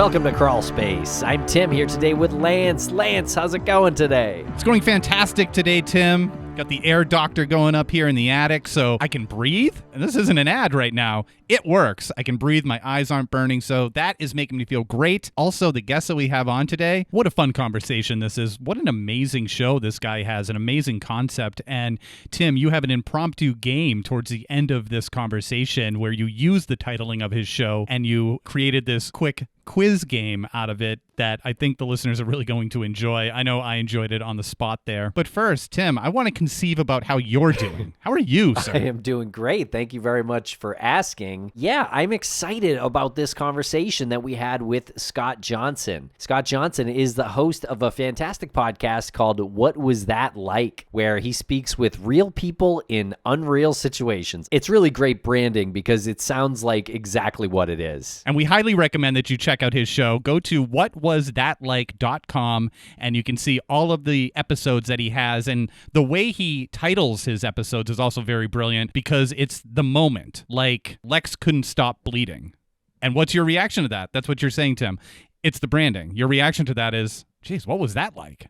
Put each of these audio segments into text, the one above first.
Welcome to Crawlspace. I'm Tim here today with Lance. Lance, how's it going today? It's going fantastic today, Tim. Got the air doctor going up here in the attic so I can breathe. And this isn't an ad right now. It works. I can breathe. My eyes aren't burning. So that is making me feel great. Also, the guests that we have on today, what a fun conversation this is. What an amazing show this guy has, an amazing concept. And Tim, you have an impromptu game towards the end of this conversation where you use the titling of his show and you created this quick quiz game out of it that I think the listeners are really going to enjoy. I know I enjoyed it on the spot there. But first, Tim, I want to conceive about how you're doing. How are you, sir? I am doing great. Thank you very much for asking. Yeah, I'm excited about this conversation that we had with Scott Johnson. Scott Johnson is the host of a fantastic podcast called What Was That Like?, where he speaks with real people in unreal situations. It's really great branding because it sounds like exactly what it is. And we highly recommend that you check out his show. Go to whatwasthatlike.com and you can see all of the episodes that he has. And the way he titles his episodes is also very brilliant because it's the moment. Like, Lex couldn't stop bleeding. And what's your reaction to that? That's what you're saying, Tim. It's the branding. Your reaction to that is, geez, what was that like?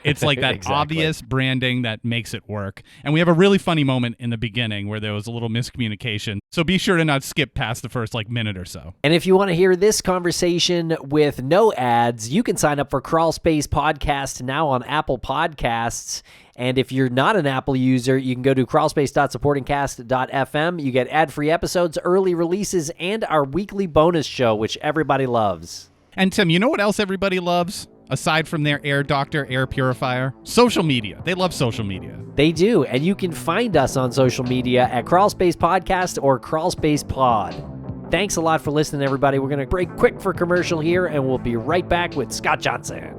It's like that Exactly. obvious branding that makes it work. And we have a really funny moment in the beginning where there was a little miscommunication. So be sure to not skip past the first minute or so. And if you want to hear this conversation with no ads, you can sign up for Crawlspace Podcast now on Apple Podcasts. And if you're not an Apple user, you can go to crawlspace.supportingcast.fm. You get ad-free episodes, early releases, and our weekly bonus show, which everybody loves. And Tim, you know what else everybody loves? Aside from their air doctor, air purifier? Social media. They love social media. They do, and you can find us on social media at Crawlspace Podcast or Crawlspace Pod. Thanks a lot for listening, everybody. We're going to break quick for commercial here, and we'll be right back with Scott Johnson.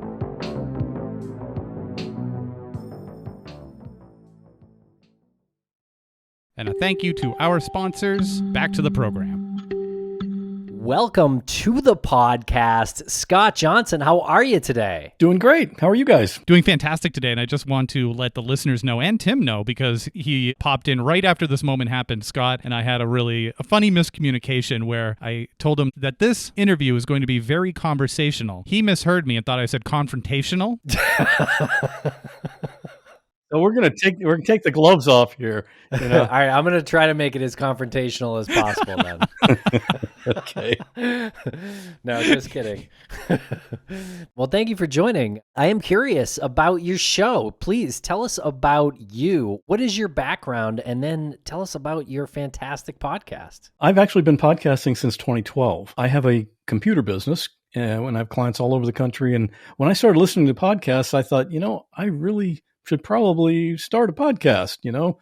And a thank you to our sponsors. Back to the program. Welcome to the podcast. Scott Johnson, how are you today? Doing great. How are you guys? Doing fantastic today, and I just want to let the listeners know, and Tim know, because he popped in right after this moment happened. Scott and I had a funny miscommunication where I told him that this interview is going to be very conversational. He misheard me and thought I said confrontational. So we're gonna take the gloves off here. You know? All right, I'm going to try to make it as confrontational as possible then. Okay. No, just kidding. Well, thank you for joining. I am curious about your show. Please tell us about you. What is your background? And then tell us about your fantastic podcast. I've actually been podcasting since 2012. I have a computer business and I have clients all over the country. And when I started listening to podcasts, I thought, I really should probably start a podcast,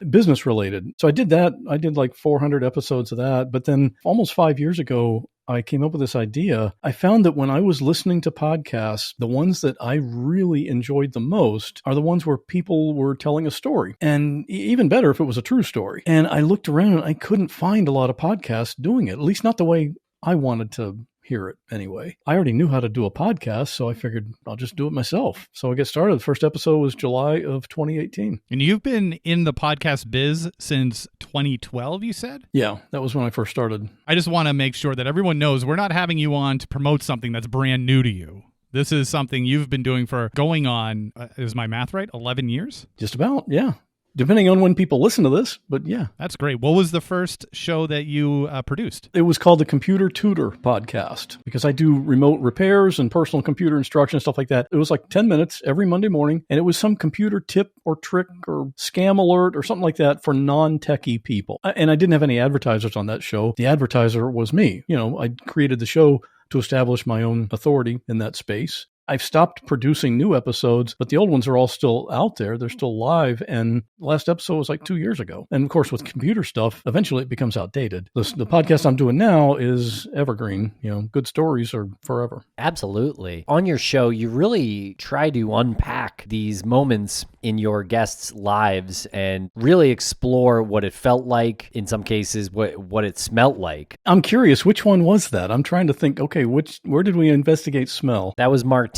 business related. So I did that. I did like 400 episodes of that. But then almost 5 years ago, I came up with this idea. I found that when I was listening to podcasts, the ones that I really enjoyed the most are the ones where people were telling a story. And even better if it was a true story. And I looked around and I couldn't find a lot of podcasts doing it, at least not the way I wanted to hear it anyway. I already knew how to do a podcast, so I figured I'll just do it myself. So I get started. The first episode was July of 2018. And you've been in the podcast biz since 2012, you said? Yeah, that was when I first started. I just want to make sure that everyone knows we're not having you on to promote something that's brand new to you. This is something you've been doing for going on, is my math right, 11 years? Just about, yeah. Depending on when people listen to this, but yeah. That's great. What was the first show that you produced? It was called the Computer Tutor Podcast because I do remote repairs and personal computer instruction, stuff like that. It was like 10 minutes every Monday morning, and it was some computer tip or trick or scam alert or something like that for non-techie people. And I didn't have any advertisers on that show. The advertiser was me. I created the show to establish my own authority in that space. I've stopped producing new episodes, but the old ones are all still out there. They're still live. And the last episode was like 2 years ago. And of course, with computer stuff, eventually it becomes outdated. The podcast I'm doing now is evergreen. Good stories are forever. Absolutely. On your show, you really try to unpack these moments in your guests' lives and really explore what it felt like, in some cases, what it smelt like. I'm curious, which one was that? I'm trying to think, okay, where did we investigate smell? That was Martine.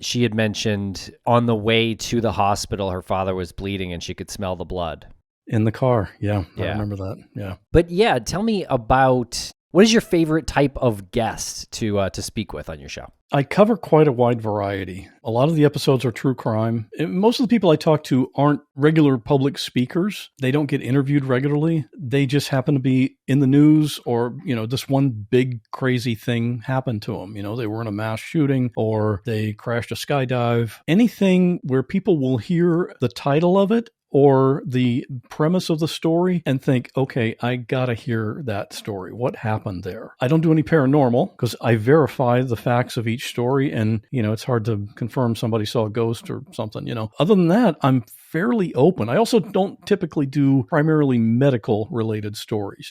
She had mentioned on the way to the hospital, her father was bleeding and she could smell the blood. In the car. Yeah. I remember that. Yeah. But yeah, tell me about What is your favorite type of guest to speak with on your show? I cover quite a wide variety. A lot of the episodes are true crime. Most of the people I talk to aren't regular public speakers. They don't get interviewed regularly. They just happen to be in the news, or, this one big crazy thing happened to them. They were in a mass shooting, or they crashed a skydive. Anything where people will hear the title of it or the premise of the story and think, okay, I gotta hear that story. What happened there? I don't do any paranormal because I verify the facts of each story, and, it's hard to confirm somebody saw a ghost or something, Other than that, I'm fairly open. I also don't typically do primarily medical related stories.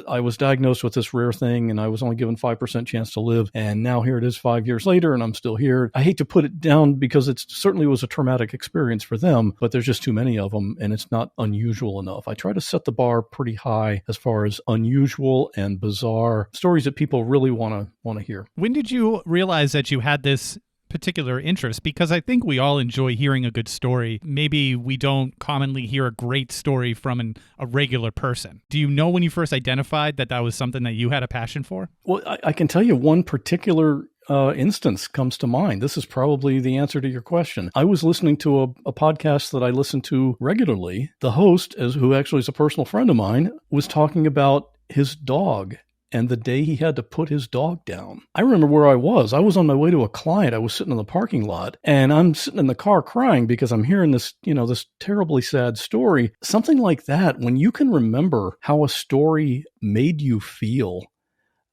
I was diagnosed with this rare thing and I was only given 5% chance to live. And now here it is 5 years later and I'm still here. I hate to put it down because it certainly was a traumatic experience for them, but there's just too many of them and it's not unusual enough. I try to set the bar pretty high as far as unusual and bizarre stories that people really want to hear. When did you realize that you had this particular interest? Because I think we all enjoy hearing a good story. Maybe we don't commonly hear a great story from a regular person. Do you know when you first identified that was something that you had a passion for? Well, I can tell you one particular instance comes to mind. This is probably the answer to your question. I was listening to a podcast that I listen to regularly. The host, who actually is a personal friend of mine, was talking about his dog and the day he had to put his dog down. I remember where I was. I was on my way to a client. I was sitting in the parking lot and I'm sitting in the car crying because I'm hearing this, this terribly sad story. Something like that, when you can remember how a story made you feel,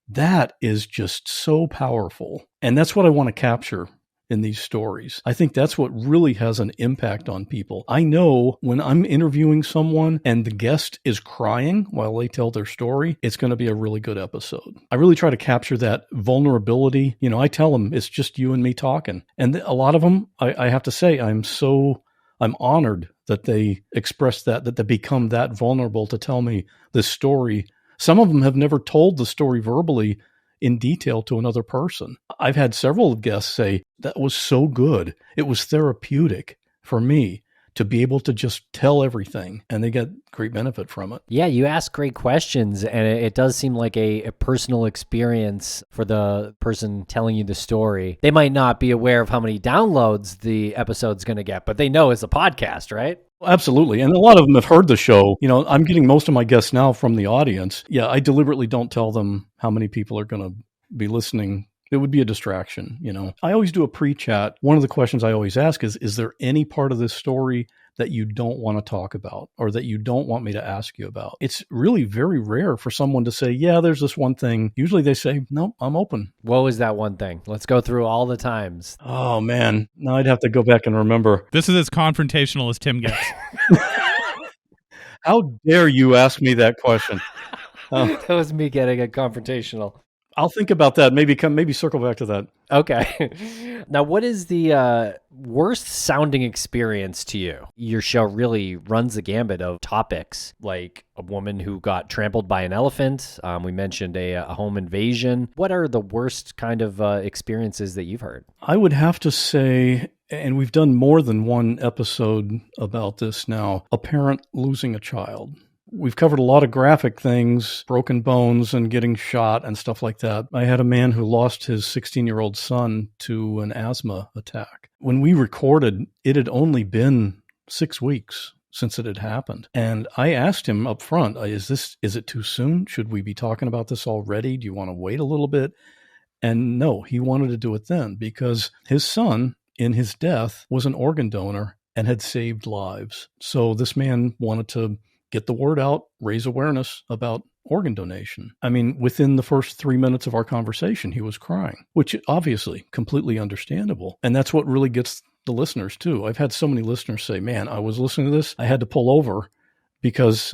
that is just so powerful. And that's what I want to capture in these stories. I think that's what really has an impact on people. I know when I'm interviewing someone and the guest is crying while they tell their story, it's going to be a really good episode. I really try to capture that vulnerability. I tell them it's just you and me talking. And a lot of them, I have to say, I'm honored that they express that they become that vulnerable to tell me this story. Some of them have never told the story verbally in detail to another person. I've had several guests say, that was so good. It was therapeutic for me to be able to just tell everything, and they get great benefit from it. Yeah, you ask great questions, and it does seem like a personal experience for the person telling you the story. They might not be aware of how many downloads the episode's going to get, but they know it's a podcast, right? Absolutely. And a lot of them have heard the show. I'm getting most of my guests now from the audience. Yeah, I deliberately don't tell them how many people are going to be listening. It would be a distraction, I always do a pre-chat. One of the questions I always ask is there any part of this story that you don't want to talk about or that you don't want me to ask you about? It's really very rare for someone to say, yeah, there's this one thing. Usually they say, no, I'm open. What was that one thing? Let's go through all the times. Oh, man. Now I'd have to go back and remember. This is as confrontational as Tim gets. How dare you ask me that question? That was me getting a confrontational. I'll think about that. Maybe circle back to that. Okay. Now, what is the worst sounding experience to you? Your show really runs the gambit of topics, like a woman who got trampled by an elephant. We mentioned a home invasion. What are the worst kind of experiences that you've heard? I would have to say, and we've done more than one episode about this now, a parent losing a child. We've covered a lot of graphic things, broken bones and getting shot and stuff like that. I had a man who lost his 16-year-old son to an asthma attack. When we recorded, it had only been 6 weeks since it had happened. And I asked him up front, is it too soon? Should we be talking about this already? Do you want to wait a little bit? And no, he wanted to do it then because his son, in his death, was an organ donor and had saved lives. So this man wanted to get the word out, raise awareness about organ donation. I mean, within the first 3 minutes of our conversation, he was crying, which obviously completely understandable. And that's what really gets the listeners too. I've had so many listeners say, man, I was listening to this. I had to pull over because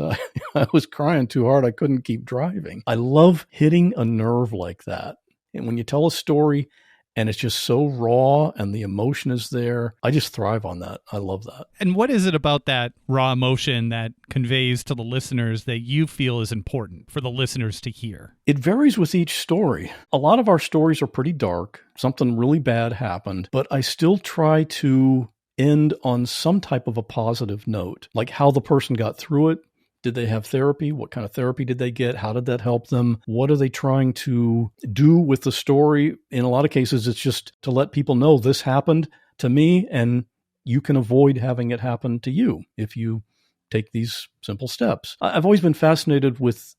I was crying too hard. I couldn't keep driving. I love hitting a nerve like that. And when you tell a story and it's just so raw and the emotion is there, I just thrive on that. I love that. And what is it about that raw emotion that conveys to the listeners that you feel is important for the listeners to hear? It varies with each story. A lot of our stories are pretty dark. Something really bad happened, but I still try to end on some type of a positive note, like how the person got through it, Did they have therapy? What kind of therapy did they get? How did that help them? What are they trying to do with the story? In a lot of cases, it's just to let people know this happened to me, and you can avoid having it happen to you if you take these simple steps. I've always been fascinated with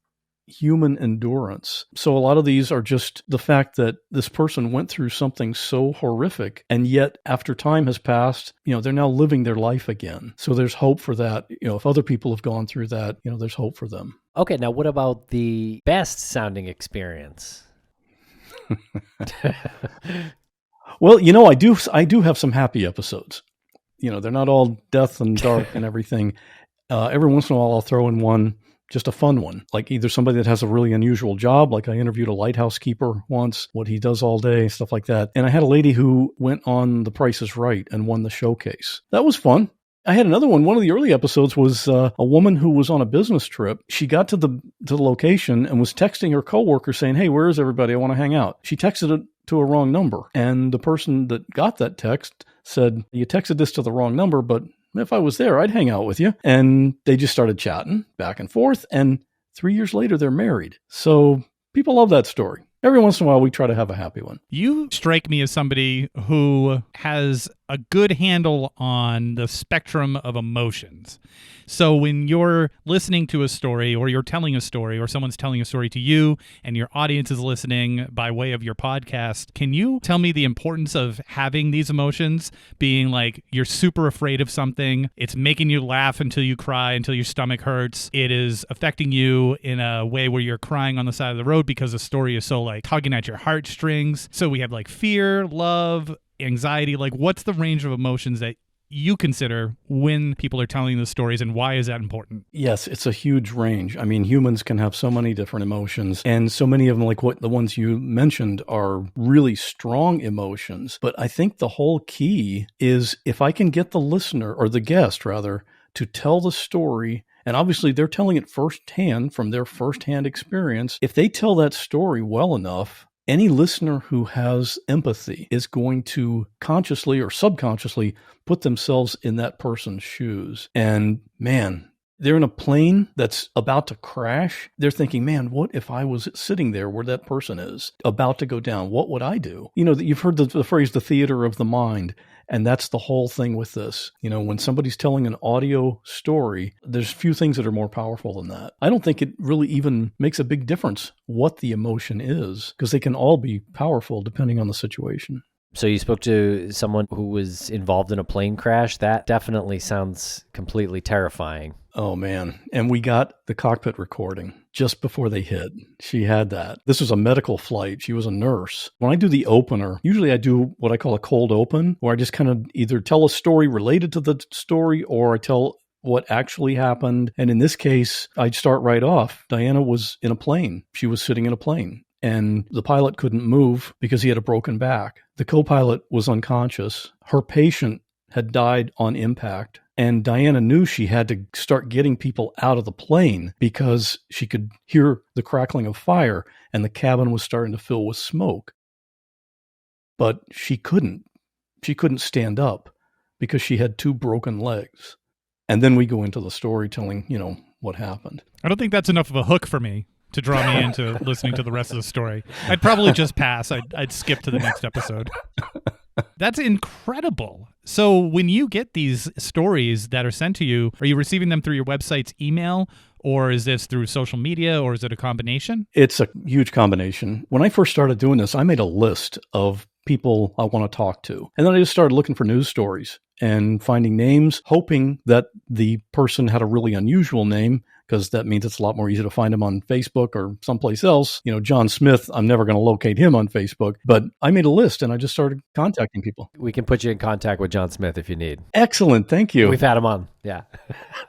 human endurance. So a lot of these are just the fact that this person went through something so horrific, and yet after time has passed, they're now living their life again. So there's hope for that. If other people have gone through that, there's hope for them. Okay, now what about the best sounding experience? Well, I do have some happy episodes. They're not all death and dark and everything. Every once in a while I'll throw in one, just a fun one, like either somebody that has a really unusual job, like I interviewed a lighthouse keeper once, what he does all day, stuff like that. And I had a lady who went on The Price is Right and won the showcase. That was fun. I had another one. One of the early episodes was a woman who was on a business trip. She got to the location and was texting her coworker saying, "Hey, where is everybody? I want to hang out." She texted it to a wrong number. And the person that got that text said, "You texted this to the wrong number, but if I was there, I'd hang out with you." And they just started chatting back and forth. And 3 years later, they're married. So people love that story. Every once in a while, we try to have a happy one. You strike me as somebody who has a good handle on the spectrum of emotions. So when you're listening to a story, or you're telling a story, or someone's telling a story to you and your audience is listening by way of your podcast, can you tell me the importance of having these emotions, being like you're super afraid of something, it's making you laugh until you cry, until your stomach hurts, it is affecting you in a way where you're crying on the side of the road because the story is so like tugging at your heartstrings. So we have like fear, love, anxiety. Like, what's the range of emotions that you consider when people are telling the stories, and why is that important? Yes, it's a huge range. I mean, humans can have so many different emotions, and so many of them, like what the ones you mentioned, are really strong emotions. But I think the whole key is if I can get the listener, or the guest rather, to tell the story, and obviously they're telling it firsthand from their firsthand experience. If they tell that story well enough, any listener who has empathy is going to consciously or subconsciously put themselves in that person's shoes. And man, they're in a plane that's about to crash. They're thinking, man, what if I was sitting there where that person is about to go down? What would I do? You've heard the phrase, the theater of the mind. And that's the whole thing with this. When somebody's telling an audio story, there's few things that are more powerful than that. I don't think it really even makes a big difference what the emotion is, because they can all be powerful depending on the situation. So you spoke to someone who was involved in a plane crash. That definitely sounds completely terrifying. Oh, man. And we got the cockpit recording just before they hit. She had that. This was a medical flight. She was a nurse. When I do the opener, usually I do what I call a cold open, where I just kind of either tell a story related to the story, or I tell what actually happened. And in this case, I'd start right off. Diana was in a plane. She was sitting in a plane. And the pilot couldn't move because he had a broken back. The co-pilot was unconscious. Her patient had died on impact. And Diana knew she had to start getting people out of the plane because she could hear the crackling of fire and the cabin was starting to fill with smoke. But she couldn't. She couldn't stand up because she had 2 broken legs. And then we go into the storytelling, what happened. I don't think that's enough of a hook for me to draw me into listening to the rest of the story. I'd probably just pass. I'd skip to the next episode. That's incredible. So when you get these stories that are sent to you, are you receiving them through your website's email, or is this through social media, or is it a combination? It's a huge combination. When I first started doing this, I made a list of people I want to talk to. And then I just started looking for news stories and finding names, hoping that the person had a really unusual name, because that means it's a lot more easy to find him on Facebook or someplace else. John Smith, I'm never going to locate him on Facebook, but I made a list and I just started contacting people. We can put you in contact with John Smith if you need. Excellent. Thank you. We've had him on. Yeah.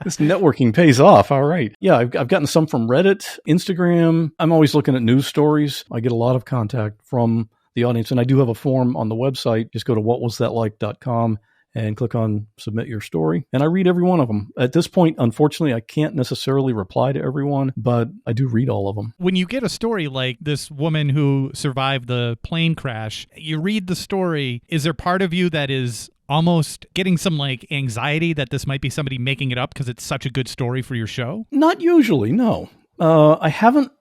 This networking pays off. All right. Yeah, I've gotten some from Reddit, Instagram. I'm always looking at news stories. I get a lot of contact from the audience, and I do have a form on the website. Just go to whatwasthatlike.com and click on submit your story. And I read every one of them. At this point, unfortunately, I can't necessarily reply to everyone, but I do read all of them. When you get a story like this woman who survived the plane crash, you read the story. Is there part of you that is almost getting some like anxiety that this might be somebody making it up because it's such a good story for your show? Not usually, no. I haven't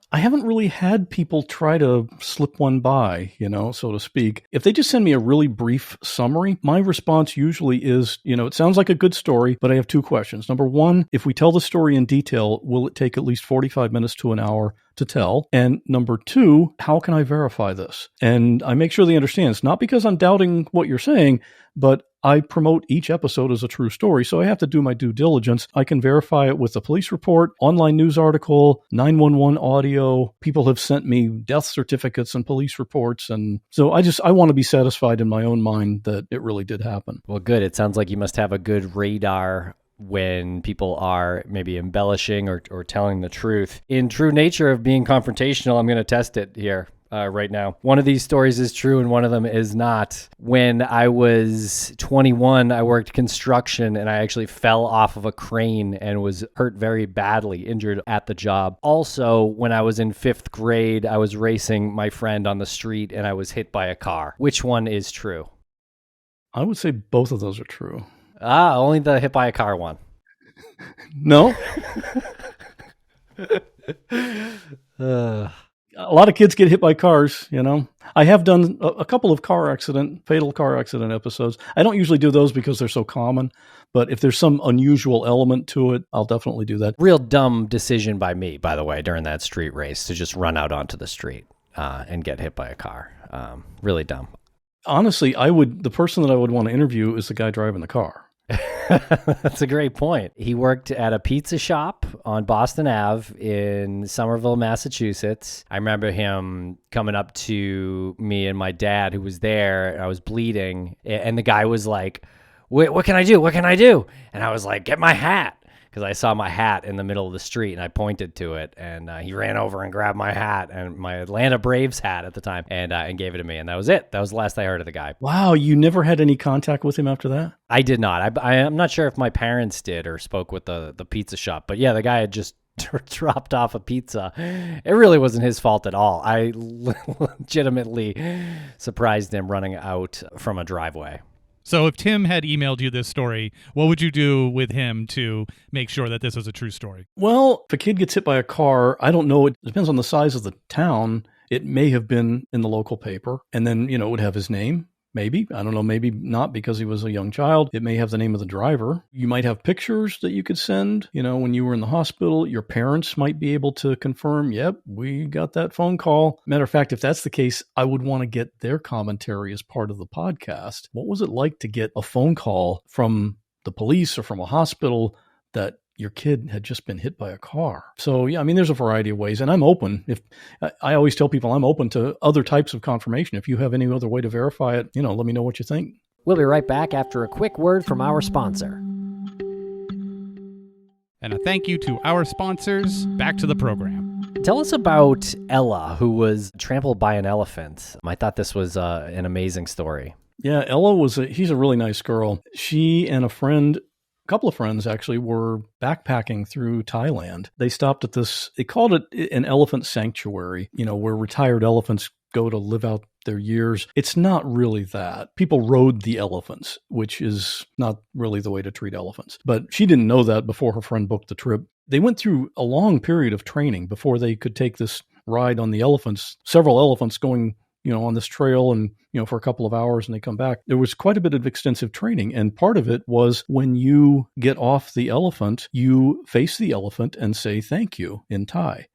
really had people try to slip one by, so to speak. If they just send me a really brief summary, my response usually is, it sounds like a good story, but I have two questions. Number one, if we tell the story in detail, will it take at least 45 minutes to an hour to tell? And number two, how can I verify this? And I make sure they understand it's not because I'm doubting what you're saying, but I promote each episode as a true story, so I have to do my due diligence. I can verify it with a police report, online news article, 911 audio. People have sent me death certificates and police reports, and so I want to be satisfied in my own mind that it really did happen. Well, good. It sounds like you must have a good radar when people are maybe embellishing or telling the truth. In true nature of being confrontational, I'm going to test it here. Right now. One of these stories is true and one of them is not. When I was 21, I worked construction and I actually fell off of a crane and was hurt very badly, injured at the job. Also, when I was in 5th grade, I was racing my friend on the street and I was hit by a car. Which one is true? I would say both of those are true. Only the hit by a car one. No. A lot of kids get hit by cars, I have done a couple of fatal car accident episodes. I don't usually do those because they're so common, but if there's some unusual element to it, I'll definitely do that. Real dumb decision by me, by the way, during that street race to just run out onto the street and get hit by a car. Really dumb. Honestly, the person that I would want to interview is the guy driving the car. That's a great point. He worked at a pizza shop on Boston Ave in Somerville, Massachusetts. I remember him coming up to me and my dad who was there. I was bleeding and the guy was like, what can I do? What can I do? And I was like, get my hat. Because I saw my hat in the middle of the street and I pointed to it and he ran over and grabbed my hat and my Atlanta Braves hat at the time and gave it to me. And that was it. That was the last I heard of the guy. Wow. You never had any contact with him after that? I did not. I'm not sure if my parents did or spoke with the pizza shop. But yeah, the guy had just dropped off a pizza. It really wasn't his fault at all. I legitimately surprised him running out from a driveway. So if Tim had emailed you this story, what would you do with him to make sure that this was a true story? Well, if a kid gets hit by a car, I don't know. It depends on the size of the town. It may have been in the local paper. And then, it would have his name. Maybe. I don't know. Maybe not because he was a young child. It may have the name of the driver. You might have pictures that you could send. When you were in the hospital, your parents might be able to confirm, yep, we got that phone call. Matter of fact, if that's the case, I would want to get their commentary as part of the podcast. What was it like to get a phone call from the police or from a hospital that your kid had just been hit by a car? So, yeah, there's a variety of ways, and I'm open. If I always tell people I'm open to other types of confirmation. If you have any other way to verify it, let me know what you think. We'll be right back after a quick word from our sponsor. And a thank you to our sponsors. Back to the program. Tell us about Ella, who was trampled by an elephant. I thought this was an amazing story. Yeah, Ella she's a really nice girl. She and a couple of friends actually were backpacking through Thailand. They stopped at they called it an elephant sanctuary, where retired elephants go to live out their years. It's not really that. People rode the elephants, which is not really the way to treat elephants. But she didn't know that before her friend booked the trip. They went through a long period of training before they could take this ride on the elephants, several elephants going on this trail and, for a couple of hours and they come back. There was quite a bit of extensive training. And part of it was when you get off the elephant, you face the elephant and say thank you in Thai.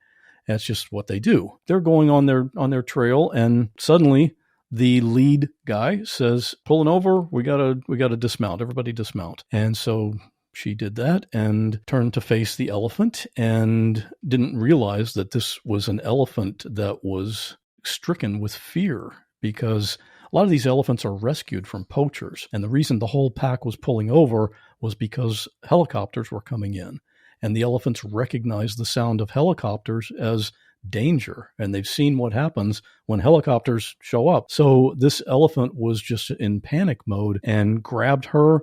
That's just what they do. They're going on their trail and suddenly the lead guy says, pulling over, we gotta dismount. Everybody dismount. And so she did that and turned to face the elephant and didn't realize that this was an elephant that was stricken with fear because a lot of these elephants are rescued from poachers. And the reason the whole pack was pulling over was because helicopters were coming in. And the elephants recognize the sound of helicopters as danger. And they've seen what happens when helicopters show up. So this elephant was just in panic mode and grabbed her,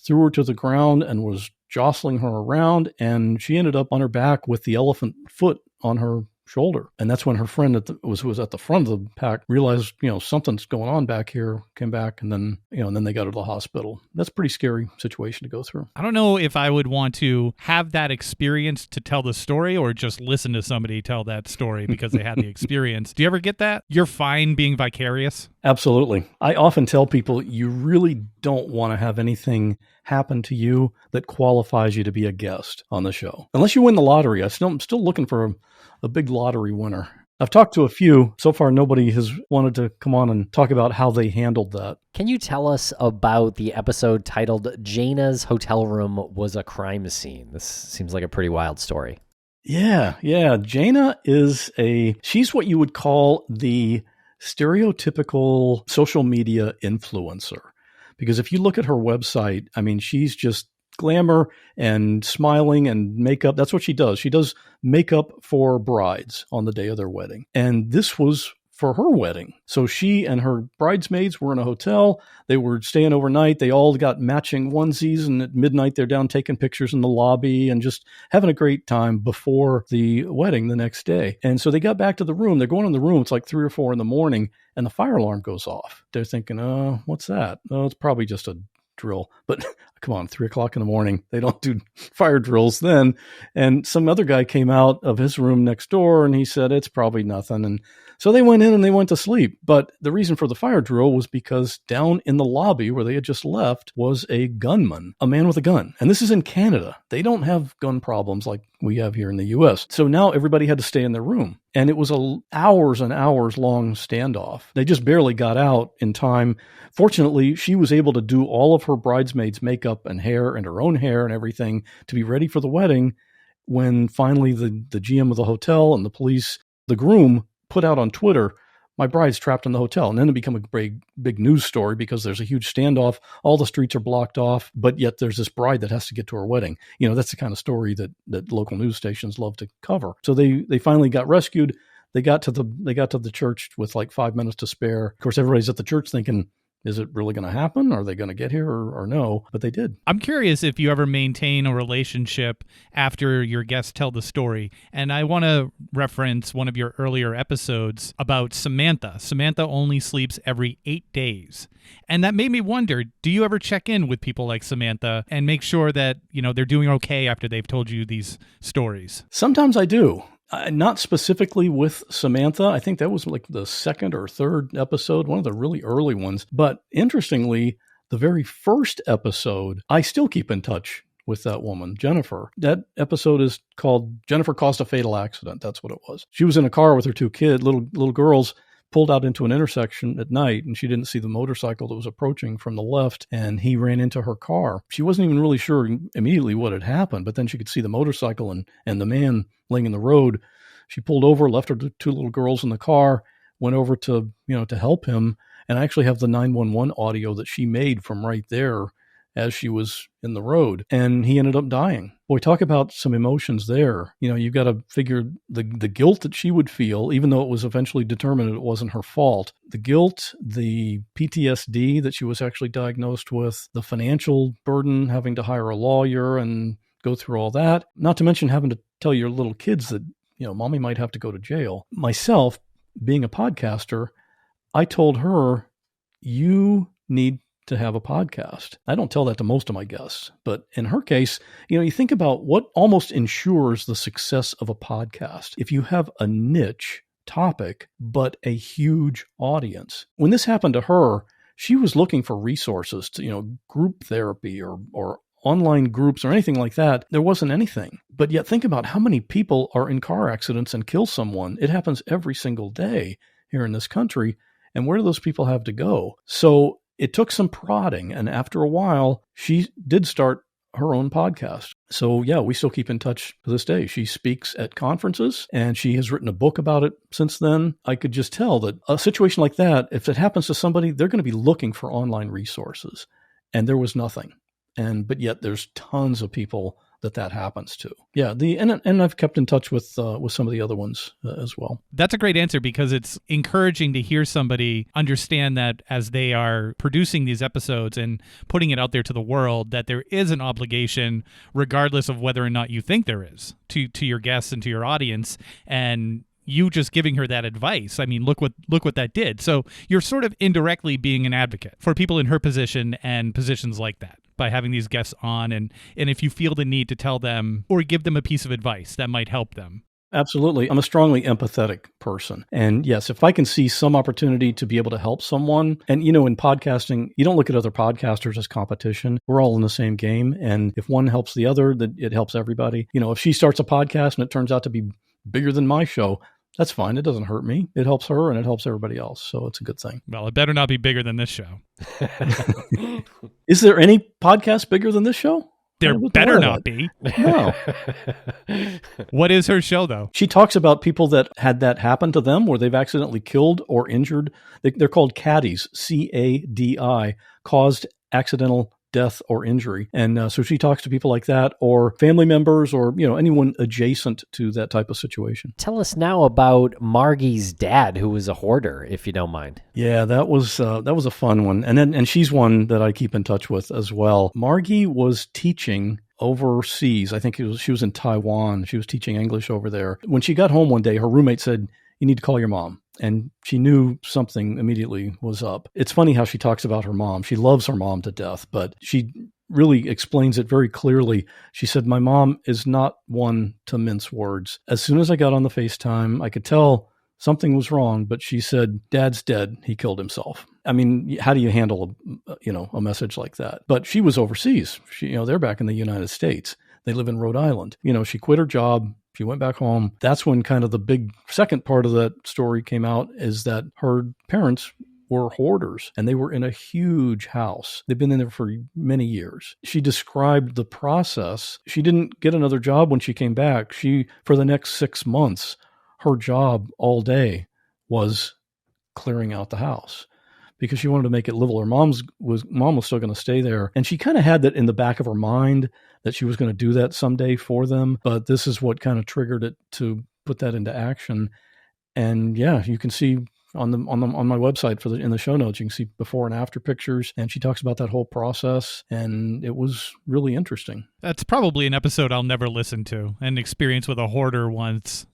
threw her to the ground, and was jostling her around. And she ended up on her back with the elephant foot on her shoulder. And that's when her friend was at the front of the pack realized, something's going on back here, came back, and then, and then they got her to the hospital. That's a pretty scary situation to go through. I don't know if I would want to have that experience to tell the story or just listen to somebody tell that story because they had the experience. Do you ever get that? You're fine being vicarious? Absolutely. I often tell people you really don't want to have anything happen to you that qualifies you to be a guest on the show. Unless you win the lottery. I'm still looking for a big lottery winner. I've talked to a few. So far, nobody has wanted to come on and talk about how they handled that. Can you tell us about the episode titled Jaina's Hotel Room Was a Crime Scene? This seems like a pretty wild story. Yeah. Jaina she's what you would call the stereotypical social media influencer. Because if you look at her website, she's just glamour and smiling and makeup. That's what she does. She does makeup for brides on the day of their wedding. And this was for her wedding. So she and her bridesmaids were in a hotel. They were staying overnight. They all got matching onesies. And at midnight, they're down taking pictures in the lobby and just having a great time before the wedding the next day. And so they got back to the room. They're going in the room. It's like 3 or 4 in the morning. And the fire alarm goes off. They're thinking, what's that? Oh, it's probably just a drill. But come on, 3 o'clock in the morning. They don't do fire drills then. And some other guy came out of his room next door and he said, it's probably nothing. And so they went in and they went to sleep. But the reason for the fire drill was because down in the lobby where they had just left was a gunman, a man with a gun. And this is in Canada. They don't have gun problems like we have here in the US. So now everybody had to stay in their room. And it was hours and hours long standoff. They just barely got out in time. Fortunately, she was able to do all of her bridesmaids' makeup and hair and her own hair and everything to be ready for the wedding when finally the GM of the hotel and the police, the groom, put out on Twitter, my bride's trapped in the hotel. And then it became a big news story because there's a huge standoff. All the streets are blocked off, but yet there's this bride that has to get to her wedding. That's the kind of story that local news stations love to cover. So they finally got rescued. They got to the church with like 5 minutes to spare. Of course, everybody's at the church thinking, is it really going to happen? Are they going to get here or no? But they did. I'm curious if you ever maintain a relationship after your guests tell the story. And I want to reference one of your earlier episodes about Samantha. Samantha only sleeps every 8 days. And that made me wonder, do you ever check in with people like Samantha and make sure that, they're doing okay after they've told you these stories? Sometimes I do. Not specifically with Samantha. I think that was like the 2nd or 3rd episode, one of the really early ones. But interestingly, the very first episode, I still keep in touch with that woman, Jennifer. That episode is called Jennifer Caused a Fatal Accident. That's what it was. She was in a car with her 2 kids, little girls, pulled out into an intersection at night, and she didn't see the motorcycle that was approaching from the left, and he ran into her car. She wasn't even really sure immediately what had happened, but then she could see the motorcycle and the man laying in the road. She pulled over, left her 2 little girls in the car, went over to help him, and I actually have the 911 audio that she made from right there as she was in the road, and he ended up dying. Boy, talk about some emotions there. You've got to figure the guilt that she would feel, even though it was eventually determined it wasn't her fault. The guilt, the PTSD that she was actually diagnosed with, the financial burden, having to hire a lawyer and go through all that. Not to mention having to tell your little kids that, mommy might have to go to jail. Myself, being a podcaster, I told her, you need to have a podcast. I don't tell that to most of my guests, but in her case, you think about what almost ensures the success of a podcast. If you have a niche topic, but a huge audience. When this happened to her, she was looking for resources to, group therapy or online groups or anything like that. There wasn't anything. But yet think about how many people are in car accidents and kill someone. It happens every single day here in this country. And where do those people have to go? So it took some prodding, and after a while, she did start her own podcast. So yeah, we still keep in touch to this day. She speaks at conferences, and she has written a book about it since then. I could just tell that a situation like that, if it happens to somebody, they're going to be looking for online resources, and there was nothing. But yet there's tons of people that happens to. Yeah, and I've kept in touch with some of the other ones as well. That's a great answer, because it's encouraging to hear somebody understand that as they are producing these episodes and putting it out there to the world, that there is an obligation, regardless of whether or not you think there is, to your guests and to your audience. And you just giving her that advice, I mean, look what that did. So you're sort of indirectly being an advocate for people in her position and positions like that by having these guests on. And if you feel the need to tell them or give them a piece of advice that might help them. Absolutely. I'm a strongly empathetic person. And yes, if I can see some opportunity to be able to help someone, and in podcasting, you don't look at other podcasters as competition. We're all in the same game. And if one helps the other, then it helps everybody. If she starts a podcast and it turns out to be bigger than my show, that's fine. It doesn't hurt me. It helps her and it helps everybody else. So it's a good thing. Well, it better not be bigger than this show. Is there any podcast bigger than this show? There better not be. No. What is her show, though? She talks about people that had that happen to them where they've accidentally killed or injured. They're called CADIs, C-A-D-I, caused accidental death or injury. And so she talks to people like that or family members or, anyone adjacent to that type of situation. Tell us now about Margy's dad, who was a hoarder, if you don't mind. Yeah, that was a fun one. And she's one that I keep in touch with as well. Margy was teaching overseas. I think she was in Taiwan. She was teaching English over there. When she got home one day, her roommate said, "You need to call your mom." And she knew something immediately was up. It's funny how she talks about her mom. She loves her mom to death, but she really explains it very clearly. She said, "My mom is not one to mince words. As soon as I got on the FaceTime, I could tell something was wrong, but she said, 'Dad's dead. He killed himself.'" I mean, how do you handle a message like that? But she was overseas. They're back in the United States. They live in Rhode Island. She quit her job. She went back home. That's when kind of the big second part of that story came out, is that her parents were hoarders and they were in a huge house. They've been in there for many years. She described the process. She didn't get another job when she came back. For the next 6 months, her job all day was clearing out the house because she wanted to make it livable. Her mom was still going to stay there. And she kind of had that in the back of her mind that she was going to do that someday for them. But this is what kind of triggered it to put that into action. And yeah, you can see on my website in the show notes, you can see before and after pictures. And she talks about that whole process. And it was really interesting. That's probably an episode I'll never listen to, an experience with a hoarder once.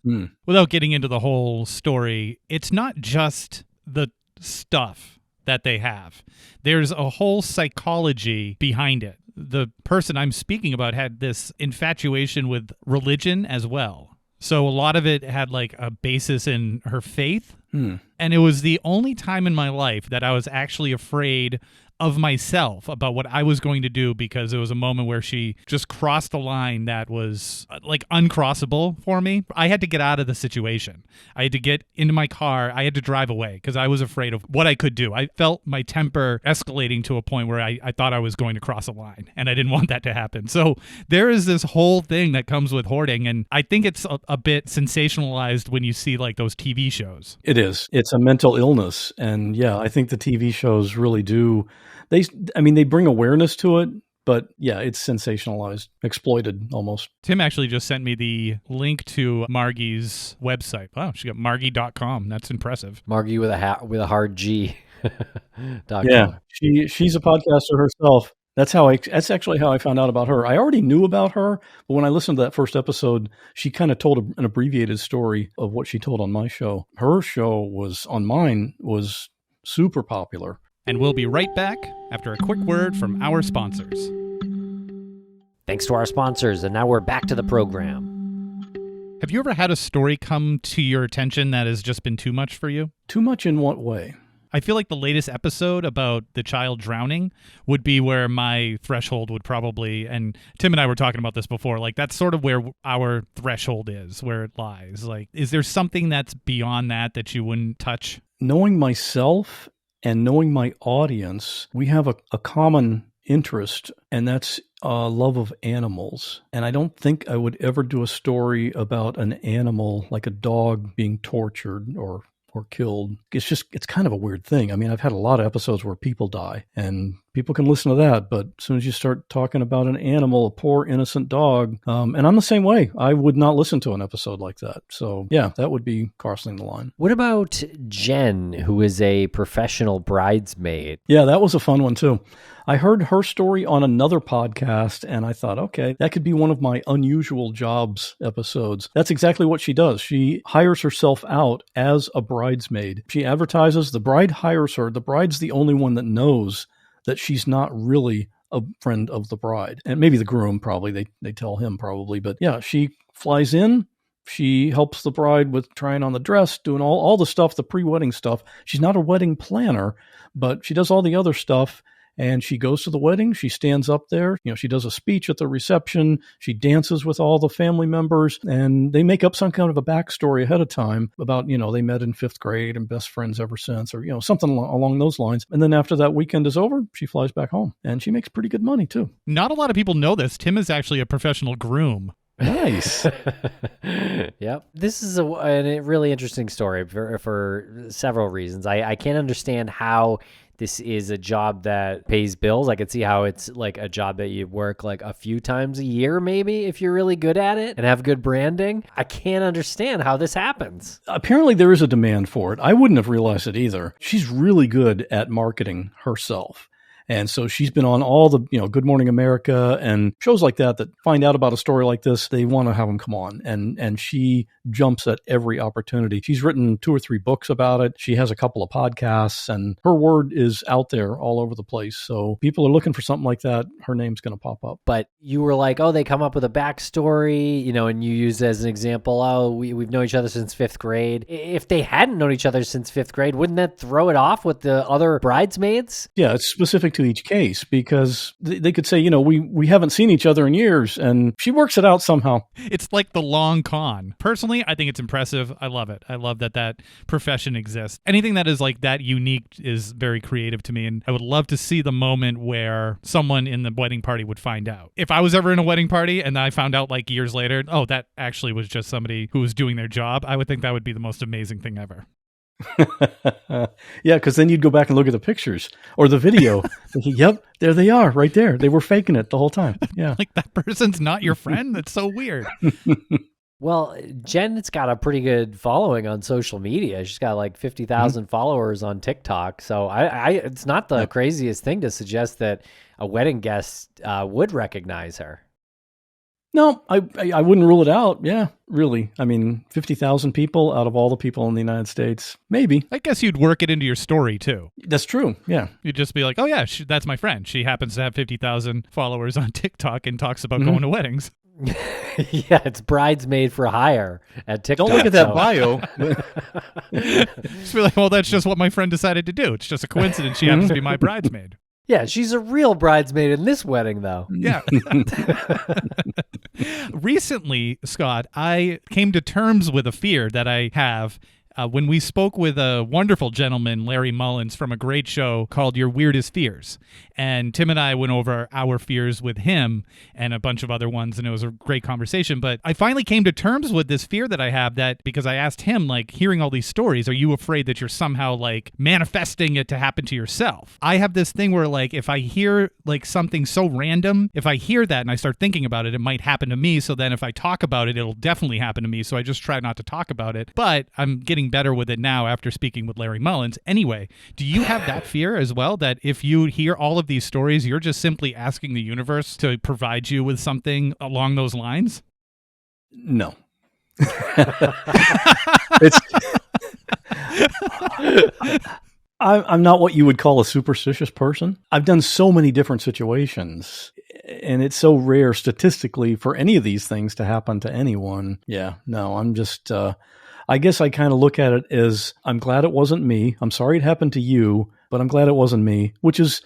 Without getting into the whole story, it's not just the stuff that they have. There's a whole psychology behind it. The person I'm speaking about had this infatuation with religion as well. So a lot of it had like a basis in her faith. And it was the only time in my life that I was actually afraid of myself about what I was going to do, because it was a moment where she just crossed a line that was like uncrossable for me. I had to get out of the situation. I had to get into my car. I had to drive away because I was afraid of what I could do. I felt my temper escalating to a point where I thought I was going to cross a line, and I didn't want that to happen. So there is this whole thing that comes with hoarding, and I think it's a bit sensationalized when you see like those TV shows. It is. It's a mental illness. And yeah, I think the TV shows really do. They bring awareness to it, but yeah, it's sensationalized, exploited almost. Tim actually just sent me the link to Margy's website. Wow, she got margy.com. That's impressive. Margy with a hard G. Yeah, she's a podcaster herself. That's actually how I found out about her. I already knew about her, but when I listened to that first episode, she kind of told an abbreviated story of what she told on my show. Her show was super popular. And we'll be right back after a quick word from our sponsors. Thanks to our sponsors, and now we're back to the program. Have you ever had a story come to your attention that has just been too much for you? Too much in what way? I feel like the latest episode about the child drowning would be where my threshold would probably, and Tim and I were talking about this before, like that's sort of where our threshold is, where it lies. Like, is there something that's beyond that you wouldn't touch? Knowing myself and knowing my audience, we have a common interest, and that's love of animals. And I don't think I would ever do a story about an animal like a dog being tortured or killed. It's kind of a weird thing. I mean, I've had a lot of episodes where people die, and people can listen to that. But as soon as you start talking about an animal, a poor innocent dog, and I'm the same way, I would not listen to an episode like that. So yeah, that would be crossing the line. What about Jen, who is a professional bridesmaid? Yeah, that was a fun one too. I heard her story on another podcast, and I thought, okay, that could be one of my unusual jobs episodes. That's exactly what she does. She hires herself out as a bridesmaid. She advertises, the bride hires her. The bride's the only one that knows that she's not really a friend of the bride. And maybe the groom, probably. They tell him probably. But yeah, she flies in. She helps the bride with trying on the dress, doing all the stuff, the pre-wedding stuff. She's not a wedding planner, but she does all the other stuff. And she goes to the wedding. She stands up there. She does a speech at the reception. She dances with all the family members. And they make up some kind of a backstory ahead of time about, they met in 5th grade and best friends ever since, or, something along those lines. And then after that weekend is over, she flies back home. And she makes pretty good money, too. Not a lot of people know this. Tim is actually a professional groom. Nice. Yep. This is a really interesting story for several reasons. I can't understand how this is a job that pays bills. I could see how it's like a job that you work like a few times a year, maybe, if you're really good at it and have good branding. I can't understand how this happens. Apparently there is a demand for it. I wouldn't have realized it either. She's really good at marketing herself. And so she's been on all the, Good Morning America and shows like that find out about a story like this. They want to have them come on. And she jumps at every opportunity. She's written 2 or 3 books about it. She has a couple of podcasts, and her word is out there all over the place. So people are looking for something like that. Her name's going to pop up. But you were like, oh, they come up with a backstory, and you use as an example, oh, we've known each other since 5th grade. If they hadn't known each other since 5th grade, wouldn't that throw it off with the other bridesmaids? Yeah, it's specific to each case, because they could say, we haven't seen each other in years, and she works it out somehow. It's like the long con. Personally, I think it's impressive. I love it. I love that profession exists. Anything that is like that unique is very creative to me, and I would love to see the moment where someone in the wedding party would find out. If I was ever in a wedding party and I found out like years later, oh, that actually was just somebody who was doing their job, I would think that would be the most amazing thing ever. Yeah, because then you'd go back and look at the pictures or the video. Thinking, yep, there they are right there. They were faking it the whole time. Yeah. Like, that person's not your friend? That's so weird. Well, Jen's got a pretty good following on social media. She's got like 50,000 followers on TikTok. So it's not the craziest thing to suggest that a wedding guest would recognize her. No, I wouldn't rule it out. Yeah, really. I mean, 50,000 people out of all the people in the United States, maybe. I guess you'd work it into your story, too. That's true, yeah. You'd just be like, oh, yeah, that's my friend. She happens to have 50,000 followers on TikTok and talks about going to weddings. Yeah, it's bridesmaid for hire at TikTok. Don't look at that bio. Just be like, well, that's just what my friend decided to do. It's just a coincidence. She happens to be my bridesmaid. Yeah, she's a real bridesmaid in this wedding, though. Yeah. Recently, Scott, I came to terms with a fear that I have. When we spoke with a wonderful gentleman, Larry Mullins, from a great show called Your Weirdest Fears. And Tim and I went over our fears with him and a bunch of other ones, and it was a great conversation. But I finally came to terms with this fear that I have, that because I asked him, like, hearing all these stories, are you afraid that you're somehow, like, manifesting it to happen to yourself? I have this thing where, like, if I hear, like, something so random, if I hear that and I start thinking about it, it might happen to me. So then if I talk about it, it'll definitely happen to me. So I just try not to talk about it. But I'm getting better with it now after speaking with Larry Mullins. Anyway, do you have that fear as well, that if you hear all of these stories, you're just simply asking the universe to provide you with something along those lines? No. I'm not what you would call a superstitious person. I've done so many different situations, and it's so rare statistically for any of these things to happen to anyone. Yeah, no, I'm just... I guess I kind of look at it as, I'm glad it wasn't me. I'm sorry it happened to you, but I'm glad it wasn't me, which is,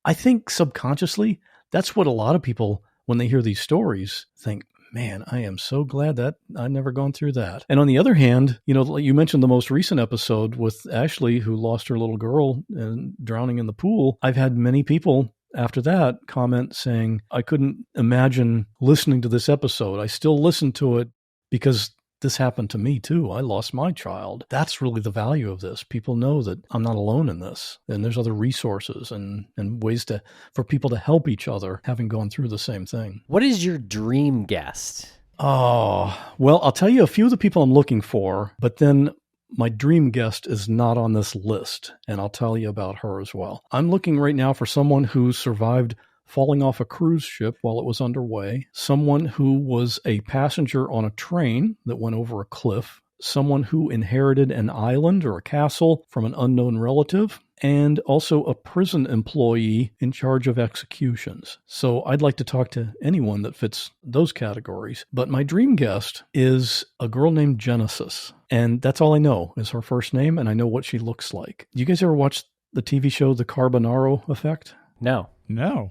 I think subconsciously, that's what a lot of people, when they hear these stories, think, man, I am so glad that I've never gone through that. And on the other hand, you mentioned the most recent episode with Ashley, who lost her little girl and drowning in the pool. I've had many people after that comment saying, I couldn't imagine listening to this episode. I still listen to it because this happened to me too. I lost my child. That's really the value of this. People know that I'm not alone in this. And there's other resources and ways for people to help each other having gone through the same thing. What is your dream guest? Oh, well, I'll tell you a few of the people I'm looking for, but then my dream guest is not on this list, and I'll tell you about her as well. I'm looking right now for someone who survived falling off a cruise ship while it was underway, someone who was a passenger on a train that went over a cliff, someone who inherited an island or a castle from an unknown relative, and also a prison employee in charge of executions. So I'd like to talk to anyone that fits those categories. But my dream guest is a girl named Genesis. And that's all I know is her first name, and I know what she looks like. You guys ever watch the TV show The Carbonaro Effect? No.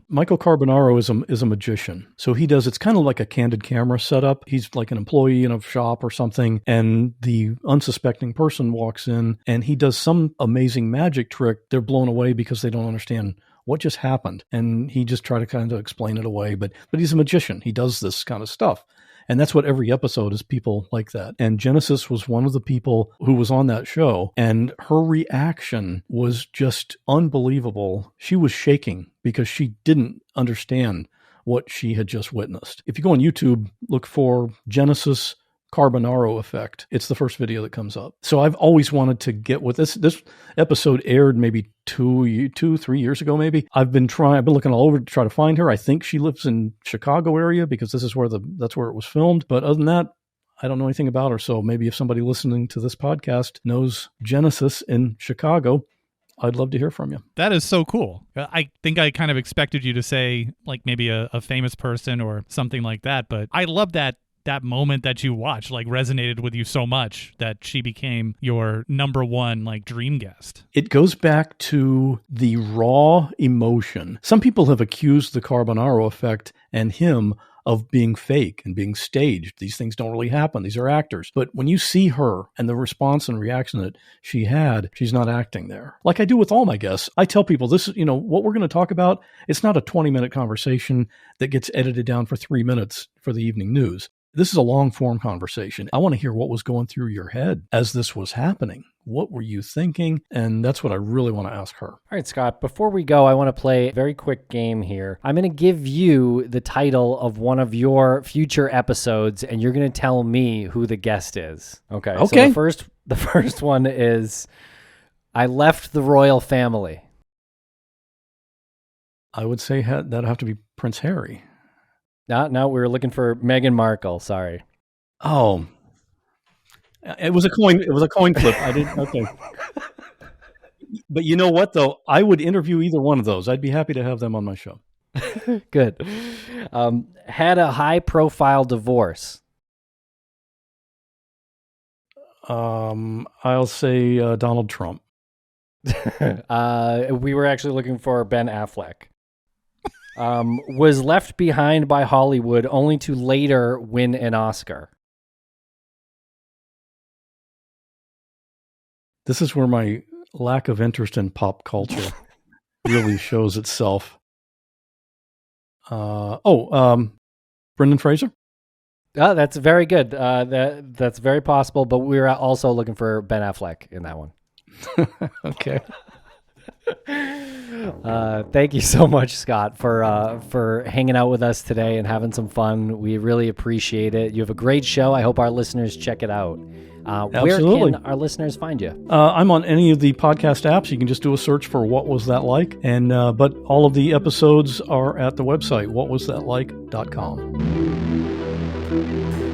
Michael Carbonaro is a magician. So it's kind of like a candid camera setup. He's like an employee in a shop or something, and the unsuspecting person walks in, and he does some amazing magic trick. They're blown away because they don't understand what just happened. And he just tried to kind of explain it away. But he's a magician. He does this kind of stuff. And that's what every episode is, people like that. And Genesis was one of the people who was on that show, and her reaction was just unbelievable. She was shaking because she didn't understand what she had just witnessed. If you go on YouTube, look for Genesis Carbonaro Effect. It's the first video that comes up. So I've always wanted to get with this. This episode aired maybe 3 years ago, maybe. I've been looking all over to try to find her. I think she lives in Chicago area because this is that's where it was filmed. But other than that, I don't know anything about her. So maybe if somebody listening to this podcast knows Genesis in Chicago, I'd love to hear from you. That is so cool. I think I kind of expected you to say like maybe a famous person or something like that. But I love that moment that you watched like resonated with you so much that she became your number one like dream guest. It goes back to the raw emotion. Some people have accused the Carbonaro Effect and him of being fake and being staged. These things don't really happen. These are actors. But when you see her and the response and reaction that she had, she's not acting there. Like I do with all my guests. I tell people this is, what we're going to talk about. It's not a 20-minute conversation that gets edited down for 3 minutes for the evening news. This is a long-form conversation. I want to hear what was going through your head as this was happening. What were you thinking? And that's what I really want to ask her. All right, Scott, before we go, I want to play a very quick game here. I'm going to give you the title of one of your future episodes, and you're going to tell me who the guest is. Okay. So the first one is, I left the royal family. I would say that'd have to be Prince Harry. No, we were looking for Meghan Markle. Sorry. Oh, it was a coin flip. I didn't. Okay. But you know what, though? I would interview either one of those. I'd be happy to have them on my show. Good. Had a high-profile divorce. I'll say Donald Trump. We were actually looking for Ben Affleck. Was left behind by Hollywood only to later win an Oscar. This is where my lack of interest in pop culture really shows itself. Brendan Fraser? That's very good. That's very possible, but we're also looking for Ben Affleck in that one. Okay. Thank you so much, Scott, for hanging out with us today and having some fun. We really appreciate it. You have a great show. I hope our listeners check it out. Absolutely. Where can our listeners find you? I'm on any of the podcast apps. You can just do a search for What Was That Like? And but all of the episodes are at the website, whatwasthatlike.com.